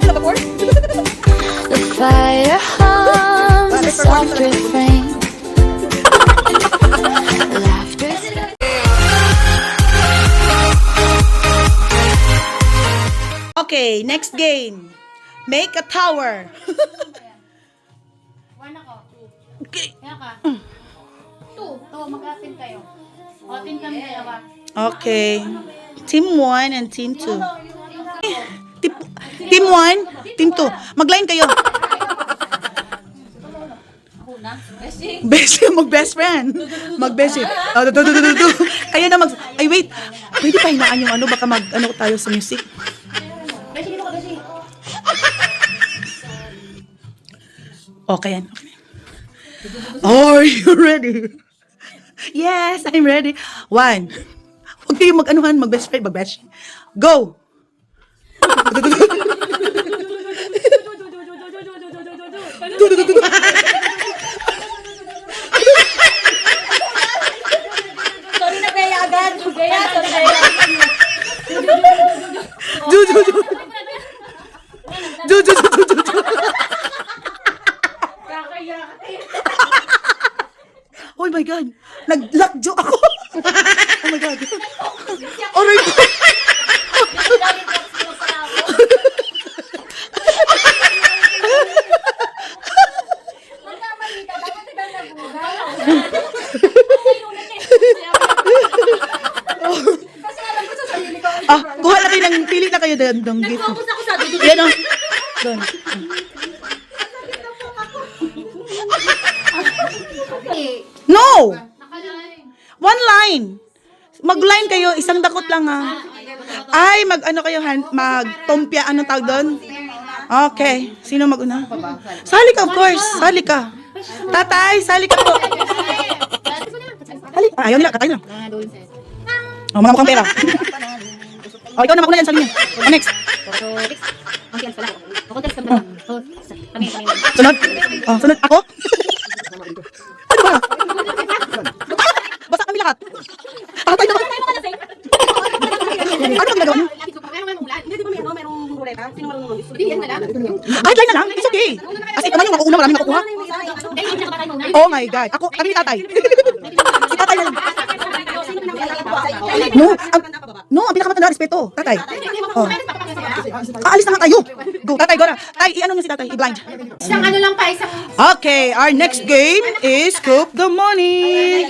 The fire hums a soft refrain. Laughter. Okay, next game. Make a tower. One ako. Okay. Kaya ka. Two. Mag-atin kayo. O, team kami dalawa. Okay. Team 1 and Team 2. Team 1, Team 2. Mag-line kayo. Best, mag-best friend. Mag-best friend. Kayo na Ay, wait. Pwede pa hinaan yung ano, baka mag-ano tayo sa music. Beshi, dito ka, Beshi. Okay yan. Okay. Are you ready? Yes, I'm ready. 1. Huwag kayo mag-anuhan, mag-best friend, mag-best. Go! Sorry na kaya agad. Gaya, sorry kaya. Oh my God! Nag-lockjaw ako! Oh my God! Oh my God! Kuha na kayo ng pili na kayo ng gift. Focus ako sa dito. Yan o. Doon. No! One line. Mag-line kayo, isang dakot lang ha. Ay, mag-ano kayo, mag-tompya, anong tawag doon? Okay. Sino mag-una? Sali ka, of course. Sali ka. Tatay, sali ka po. Sali. Ayaw nila, tatay lang. Oh, mga mukhang pera. Oh, ikaw na mag-una yan, sali niya. Oh, next. Sunod. Oh, sunod. Ako? Ano ba? Basta kami lahat. Tatay naman. Ano ang ginagawa niyo? Kahit line na lang, it's okay. Kasi ito man yung makuuna, maraming nakukuha. Oh my God. Ako, kami ni tatay. Si tatay na lang. No, ang pinakamatanda, respeto. Tatay. Oh. Aalis na nga tayo. Go, tatay, go na. Tay, i-ano niyo si tatay, i-blind. Isang ano lang pa, isang... Okay, our next game is Scoop the Money.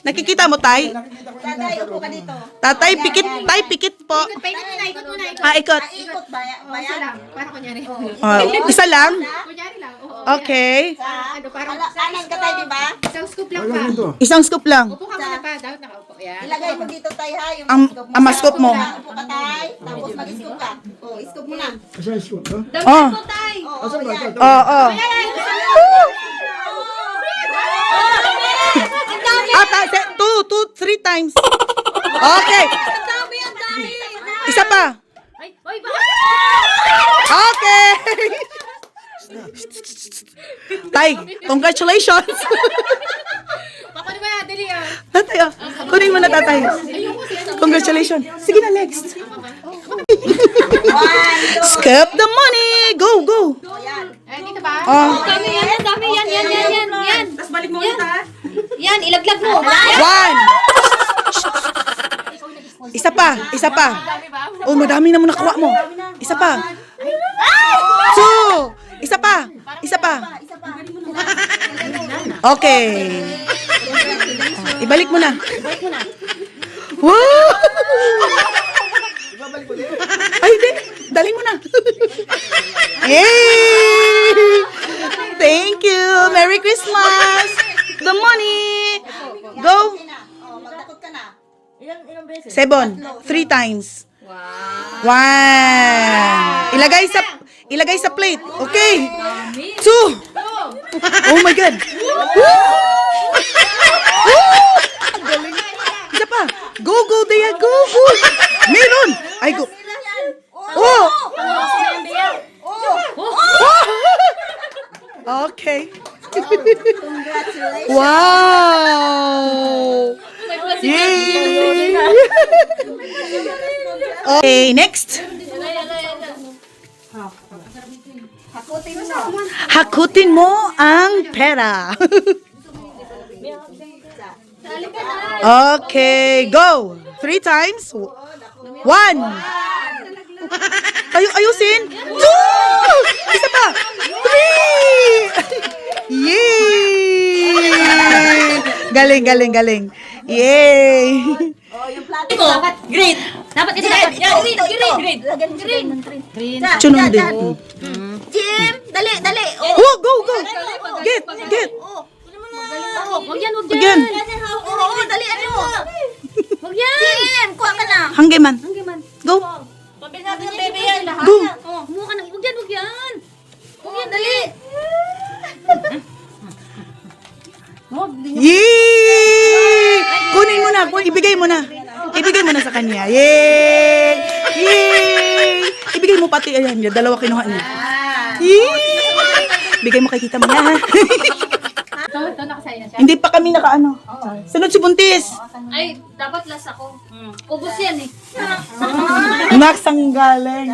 Nakikita mo, tay? Tatay, upo ka dito. Tatay, pikit, tay, pikit po. Paikot muna, ikot muna. Ikot. Ikot ba? Isa lang, para kunyari. Isa lang? Kunyari lang, oo. Okay. Ano, parang... Kanan ka tayo, di ba? Isang scoop lang pa. Isang scoop lang. Upo ka muna pa, dapat nakaupo. Yan. Ilagay mo dito tayo ha. Yung Ang ma-scoop mo. Upo ka tayo. Tapos mag-scoop ka. Oh, scoop mo na. Oh. Oh, yan. Oo. Two, 3 times. Okay. Isa pa. Ay, oy, ba? Okay. Tay, congratulations. Paano ba, dali ah. Tatay, kunin mo na tatay. Congratulations. Sige na, next. Scoop the money. Go, go. Eh, dito ba? Oh. Dami yan, dami yan, yan. Tapos balik mo ulit ha. Yan, ilaglag mo. 1. Isa pa. Oh, madami na mo nakuha mo. Isa pa. 2. Isa pa. Okay. Ibalik mo na. Wow! Ay, hindi. Dalhin mo na. Yay! Thank you. Merry Christmas. The money. Go. Oh, magdakot ka na. 7. 3 times. Wow. Ilagay sa plate. Okay. 2. Oh my God. Ang galing. Isa pa. Go, Dea. Go. Meron. Ay, go. Oh. Okay. Congratulations. Wow. Yay. Okay, next. Hakutin mo. Hakutin mo ang pera. Okay, go. 3 times. 1. Ayusin. 2. Isa pa. 3. Yay! Galing. Yay! Oh, yung plato. Dapat green. Dapat ito dapat. Yan, green. Lagyan mo siya ng green. Chunong din. Jim, dali. Oh, go. Get. Wag yan. Again. Oo, dali ano. Wag yan. Jim, kuha ka na. Hanggeman. Go. Pabili natin ng bebe yan. Go. Kumuha ka na. Wag yan. Wag yan, dali. Yay! Kunin mo na. Ibigay mo na. Ibigay mo na sa kanya. Yay! Ibigay mo pati. Ayan, dalawa kinuha niya. Yay! Bigay mo kay kita mo na. Ito nakasaya na siya. Hindi pa kami nakaano. Sunod si Buntis. Ay, dapat last ako. Ubus yan eh. Max ang galing.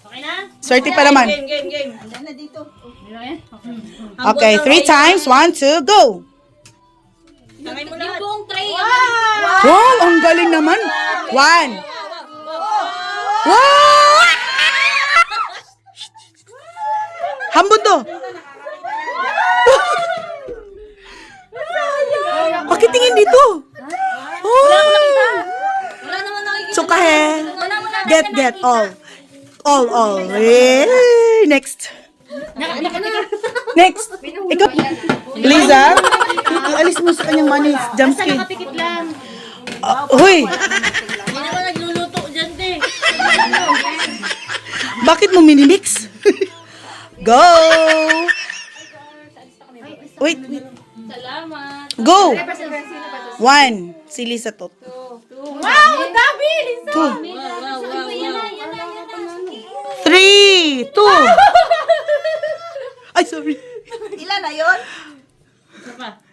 Okay na? Swerte pa naman. Game. Andan na dito. Okay, 3 times. 1, 2, go. Yung buong tray. Wow, ang galing naman. 1. Wow! Hambon to. Pakitingin dito. Oh. Wala naman nakikita. Sukahe. Get. All. Yay! Next. Next. Ikaw. Liza. Alis mo sa kanyang money. Jamski. Tikit lang. Hoy. Hindi naman nagluluto dyan, te. Bakit mo minimix? Go! Wait. Salamat. Go! 1. Si Lisa to. Wow, ang dami, Lisa. 2. Wow. 3. 2. Ay, sorry. Ilan na yun?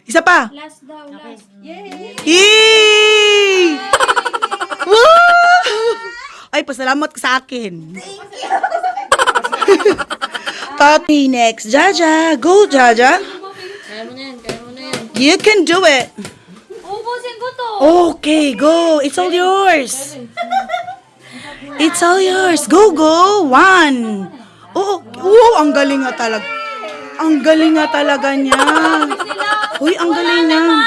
Isa pa. Last daw, last. Yay! Wow! Ay, pasalamat ka sa akin. Papi, next. Jaja. Go, Jaja. Kaya mo na yan. You can do it. Ubusin ko to. Okay, go. It's all yours. It's all yours. Go. 1. Oh, ang galing nga talaga. Ang galing nga talaga niya. Uy, ang galing niya.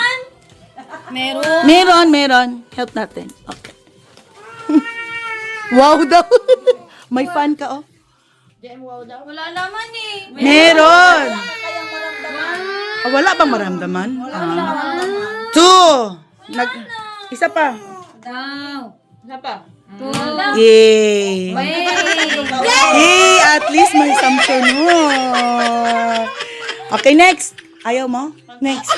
Meron. Help natin. Okay. Wow daw. May fan ka, oh. Wala laman eh. Meron. Wala bang maramdaman? 2. Isa pa. Yay. Yay, at least may samsunod. Okay, next. Ayaw mo? Next.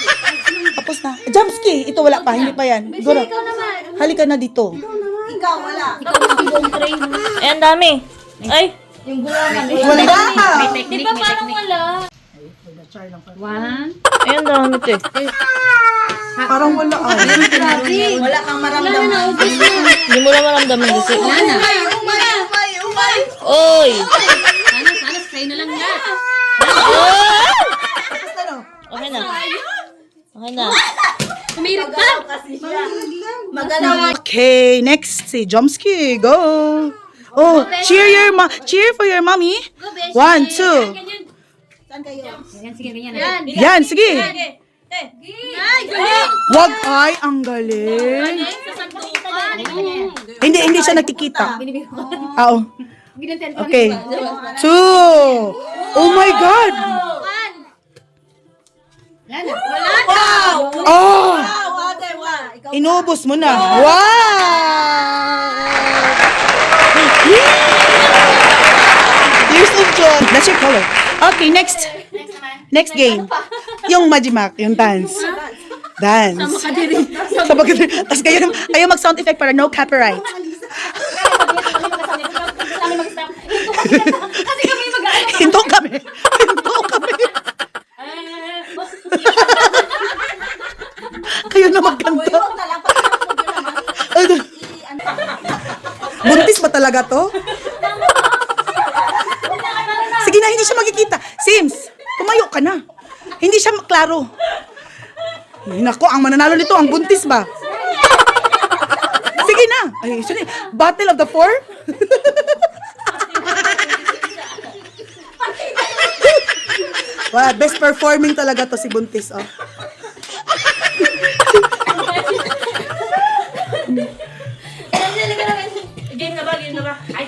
Tapos na. Jumpski. Ito wala pa. Hindi pa yan. Siguro. Halika na dito. Ikaw, wala. Eh, ang dami. Ay, Wala. Di ba parang wala? ay, ang dami to eh. Parang wala. Wala kang maramdaman. Hindi mo na maramdaman kasi. Umay. Oy! Sana sa'yo na lang yan. Okay na. Okay na. Kumirit pa. Magalaw. Okay, next si Jomski. Go. Oh, cheer for your mommy. 1, 2. Saan kayo? Yan, sige, ganyan. Yan, sige. Ay, galing. Wag ay, ang galing. Sa santukan. Hindi siya nagkikita. Oo. Ginantihan ko. Okay. 2. Oh my God. Wala. Oh, Ikaw. inubos mo na. Wow. Tears of joy. That's your color. Okay, next. Next game. Yung Majimak, yung dance. Dance. Sama ka din. Tapos kayo mag-sound effect para no copyright. Kasi kami mag-ano. Hinto kami. Kayo na magkanta. Huwag na lang. Buntis ba talaga to? Sims, tumayo ka na. Hindi siya klaro. Ay, nako, ang mananalo nito, ang buntis ba? Sige na. Ay, sige. Battle of the Four? Wow, best performing talaga to si Buntis, oh. Game na ba? Ay,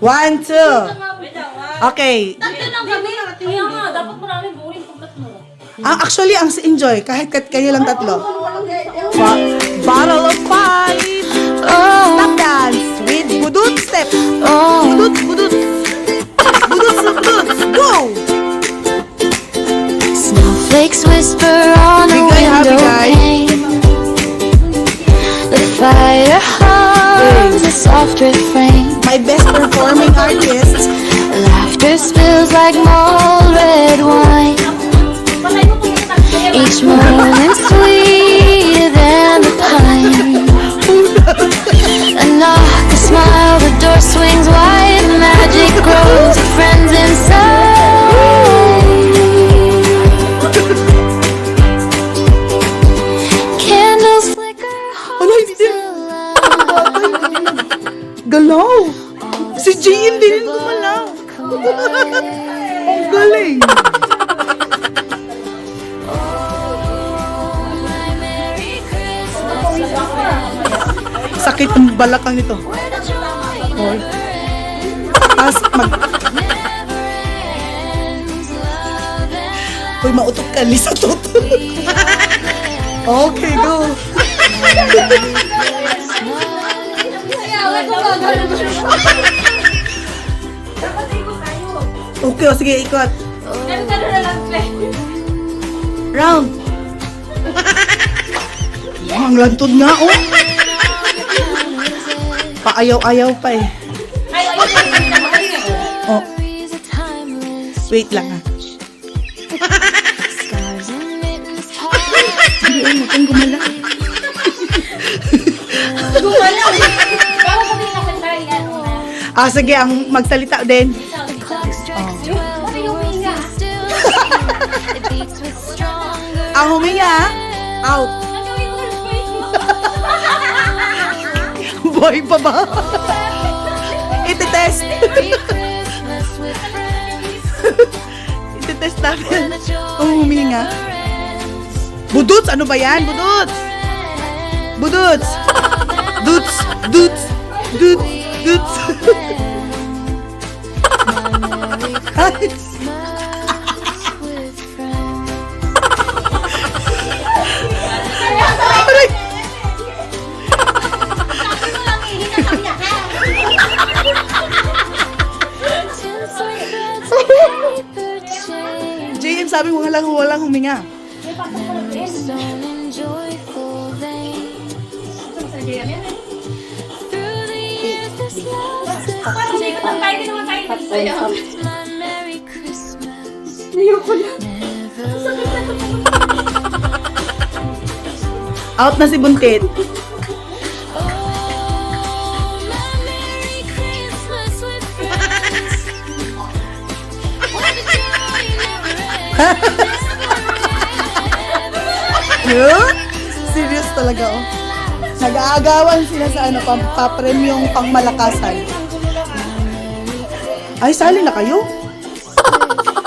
1, 2. Okay. tatlo lang kami. Kaya nga, dapat marami buuin kung tatlo. Actually, ang enjoy, kahit kayo lang tatlo. Battle of 5. Oh, Stop dance with budut step. oh, Budut, budut. Budut, budut. Go! snowflakes whisper on a Bigay, ha, window bigay. pane. The fire hums a soft refrain. My best performing artist. Laughter spills like mulled red wine. Patay mo kung tatlo. Each moment sweeter than the pine. A knock, a smile, the door swings wide. Magic grows, friends inside. Candles flicker, Ano, hindi din. Galaw. Si JM din gumalaw. Ang galing. Sakit ang balakang nito. Oh. As mag... Uy, mautot ka, Lisa Toto. Okay, go. Okay, o sige, ikot. Ganun na lang, Clay. Round. Ang lantod nga, oh. Paayaw-ayaw pa eh. Ay, Oh, wait lang ah. Scars and mittens hard. Hindi, ay, huwag kang gumala. gumalaw. Bago kami nakantay, ano na. Sige, ang magsalita din. The clock strikes 12. Ano yung hinga? Still, it beats with stronger. Ang huminga, out. Nagawin ko yung face mo. Boy pa ba? Iti-test. Merry Christmas with friends. Iti-test natin. The joy Ang huminga. never ends. Buduts, ano ba yan? Buduts. Buduts. Duts. Duts. Duts. Duts. Ay, With friends. aray. Tinsel threads of paper chain. JM sabi mo walang huminga. Stone in joyful veins. Through the years, this love Parang sige, tayo din naman tayo dito. my Merry Christmas. Never Out na si Buntit. Oh, my Merry Christmas with friends. What a joy never ends. Serious talaga, oh. Nag-aagawan sila sa ano, papremyong pangmalakasan. Ay, sali na kayo?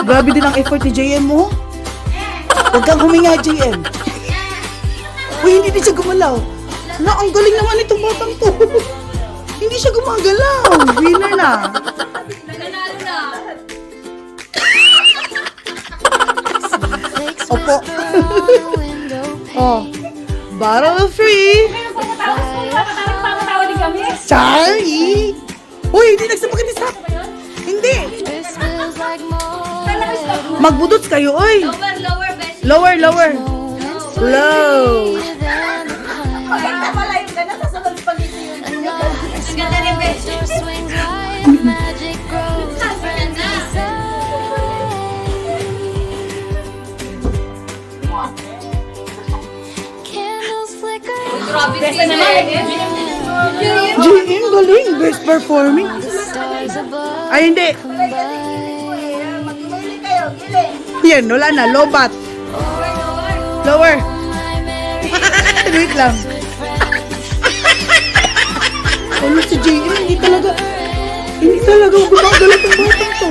Grabe din ang effort ni JM mo. Huwag kang huminga, JM. Uy, hindi din siya gumalaw. Na, ang galing naman itong batang to. Hindi siya gumagalaw. Winner na. Nanalo na. Opo. Window Oh. Bottle of free. Papatawa din kami. Charlie. Uy, hindi nagsapagin isa. Hindi. This feels like more. Magbudots kayo, oy. Lower, best. Lower, lower. Low. Than the pine. Maganda pala yung gano'n sa sunod pag-isi yun. Ang ganda rin, best. swings wide, magic grows. Friends inside. Candles flicker. Grabe si Meg. JM, galing. Best performing. Stars above Ay, hindi. combine. Yan, wala na. Lobat. Lower. Wait lang. Ano si JM? Hindi talaga gumagalat ang batang to.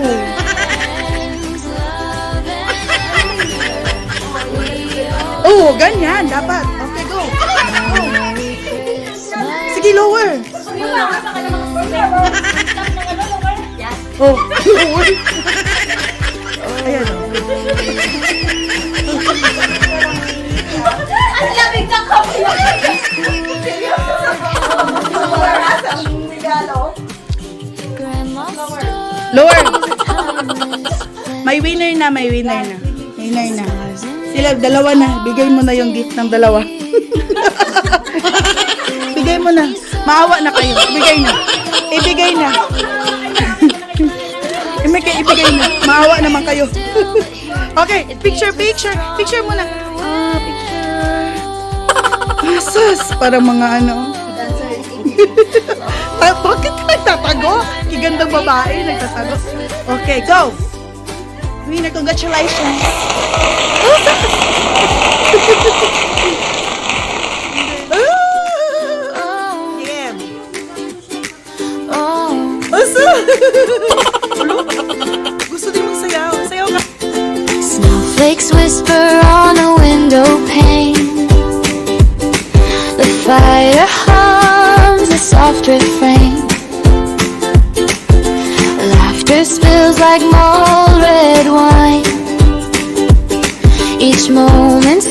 Oh, ganyan. Dapat. Okay, go. Go. Sige, lower. Oh, lower. Ayan. Ang lamig ng kape. Lower. May winner na. Sila, dalawa na. Bigay mo na yung gift ng dalawa. Bigay mo na. Maawa na kayo. Ibigay na. Ibigay na. Maawa naman kayo. Okay, picture. Picture muna. Picture. Sus, parang mga ano. Bakit ka nagtatago? Kigandang babae, nagtatago. Okay, go. Winner, congratulations. Yeah. Asa? Gusto din magsayaw. Sayaw ka. Snowflakes whisper on a window pane. The fire hums a soft refrain. Laughter spills like mulled red wine. Each moment